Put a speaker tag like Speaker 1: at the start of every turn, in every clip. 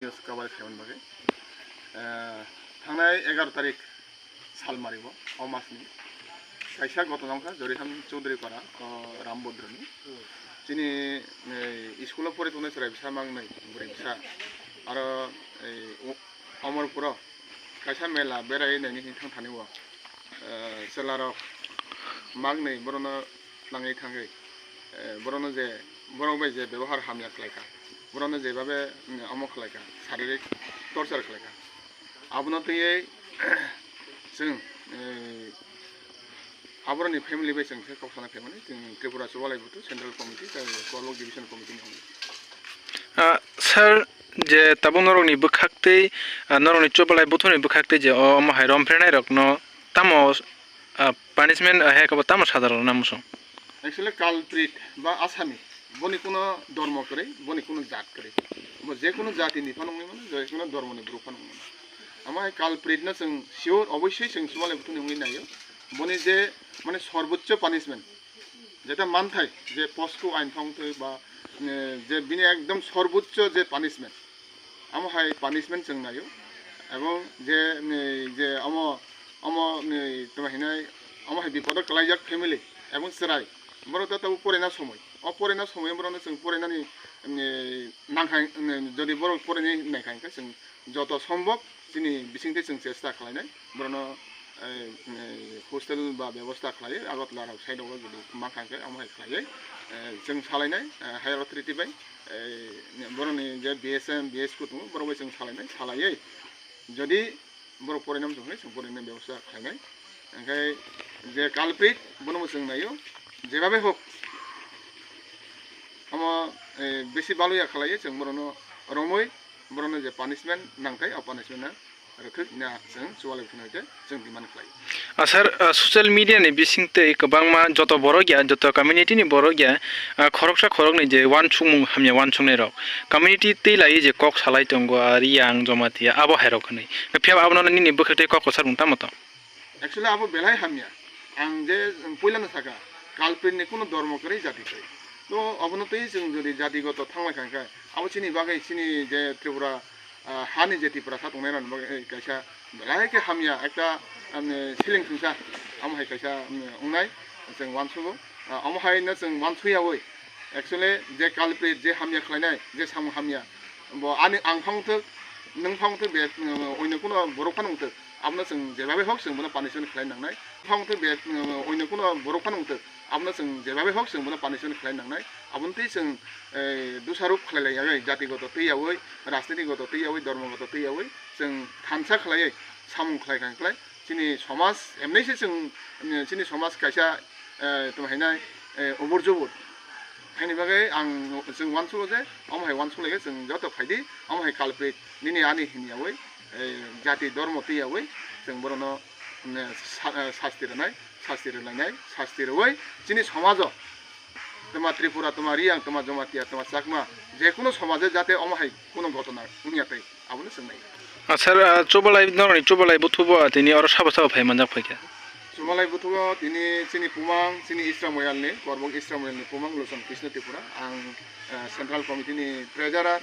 Speaker 1: Kabar Seven Bage. Thangwi 11 Tarik Salmaribo, or Masni. Kaisha got Lanka, Joriham Chudri Para, or Rambadra. Chini School of Portunes, Samung, Brimsa, or Amarpur, Kaisha Mela, Bera in anything Taniwa, Cellar of Magni, Borona Langi Thangwi, Boronaze, Borobeze, Bevahar Hamiak Leka. Borona Zebabe Amok like a Tarik torture like a Abonate Sing Abroni family based and Khwnai family in Tripura Chubalai Central Committee, Karbook Division Committee.
Speaker 2: Sir, the Tabunori Bwkhaste, not only Chubalai Butoni Bwkhaste or Amchai Romphere no tamo punishment a heck of a tamo Sadar Namuso.
Speaker 1: Actually, culprit by Asami. Boni কোনো ধর্ম করে বনি কোনো জাত করে যে কোনো জাতি নিফানো মানে যে কোনো ধর্মনি গ্রুপানো মানে আমার কালপ্রিট না जों শিওর অবশ্যই जों সুমালে বুতুনি মুই নাইও বনি যে মানে সর্বোচ্চ পানিশমেন্ট যেটা মানথাই যে পস্কো আইন ফাংতে বা যে বিনি একদম সর্বোচ্চ যে পানিশমেন্ট আমার পানিশমেন্ট जों নাইও এবং যে যে তোমার হিনাই আমার বিপদ কলাইজাক ফ্যামিলি এবং সেরাই বড় তো পড়ে না সময় অপরেনা সময় বরণ जों পড়েনানি নাংখাই যদি বড় পড়েনি নাইখাইকা जों যত সম্ভব যিনি বিসিংতে जों চেষ্টা খালাইনাই বরণ হোস্টেল বা ব্যবস্থা খালাই আগত লারাव সাইডआव যদি মাখাইকা আমहाय খালাই जों सालायनाय हायर अथॉरिटी बाय बर'नि जे बिएसएम बिएसपि दङ बर'बो जों सालायनाय सालायै যদি বড় পরিণাম जों जों পরিণাম ব্যবস্থা খালাইनाय ओंखाय जे कालप्रिट বনমो जों नायो जेबाबे হোক बेसि बालुया खालायो जों बर'नो रमै बर'नो जे पानिशमेन्ट नांथाय आ पानिशमेन्टआ रोखोम ना जों जुवाले फुनायते जों डिमान्ड खालायो
Speaker 2: सर सोशल मीडिया नि बिसिंते गोबांमा जत बर' गया जत कम्युनिटी नि बर' गया खरकसा खरकनि जे वान सुमुं हामया वान सुंनाय रक कम्युनिटी ते लायो जे कक सालाय दंगो रियां जमातिया आबो हायरक खनै फेब आबनो नि बखते कक सर मुंता मत
Speaker 1: एक्चुअली आबो बेलाय हामया आं जे पहिलानो थाका कालप्रिटनि कोनो धर्म करे जाति करे तो अबनतई जों जदि जातिगत थांबाय खायखाय आबो सिनि बागै सिनि जे त्रिपुरा हानि जे त्रिपुरा सातंनाय रान बागै कायसा बेलायके हामिया एकटा सिलिं खुंसा आमहाय कायसा उंनाय जों वानसुगो आमहायनो जों वानसुयावै एक्चुअली जे कालप्रिट जे हामिया खालायनाय जे सामु हामिया ब आनि आं फांथो नों फांथो बे अयनो कोनो बर'क फानंथो आबनो जों जेबाबे हक जों बनो पानिशमेन्ट खालायनांनाय फांथो बे अयनो कोनो बर'क फानंथो आबनो जों जेबाबे हक जों बनो पानिशमेन्ट खालायनांनाय आबनतै जों दुसारुप खालायलायै जातिगत तैयावै राजनीतिगत तैयावै धर्मगत तैयावै जों थानसा खालायै सामुं खालायखांख्लाय जोंनि समाज एमनैसो जों जोंनि समाज कायसा तमायनाय अबुर जबुर हायनि बागै आं जों वानसुगो जे आमहाय वानसुलायगे जों जत फायदि आमहाय कालप्रिट निनि आनि हिनियावै जाति धर्म तैयावै जों बर'नो शास्ति रोलायनाय शास्ति रोवै जोंनि समाजाव তোমার ত্রিপুরা তোমার রিয়াং তোমার জমাতিয়া তোমার চাকমা যে কোনো সমাজে যাতে অমাহাই কোনো ঘটনা উনিয়াতাই আবনো सोंनाय
Speaker 2: স্যার চুবালাই নরনি চুবালাই বুথুব তিনি আর সাবা সাবা ফাই মানজাক ফাইকা
Speaker 1: চুবালাই বুথুব তিনি চিনি পুমাং চিনি ইস্ট্রাময়ালनि करबुक इस्ट्रामयालनि पुमां लसन कृष्ण त्रिपुरा आं सेन्ट्रल कमिटिनि ट्रेजारार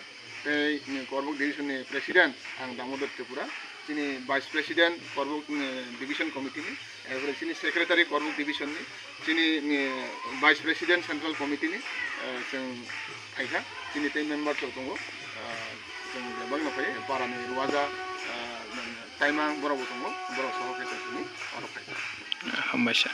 Speaker 1: करबुक डिभिजननि प्रेसिडेन्ट आं दामोदर त्रिपुरा चिनि भाइस प्रेसिडेन्ट करबुक डिभिजन कमिटिनि एबा चिनि सेक्रेटारि करबुक डिभिजननि चिनि भाइस प्रेसिडेन्ट सेन्ट्रल कमिटिनि जों थाइखा चिनि टे मेम्बारफोर दङ जों गोबां फैयो पारानि रुवाजा टाइमां बरावबो दङ बर' सहकारिनि अरफाय
Speaker 2: हामबायसा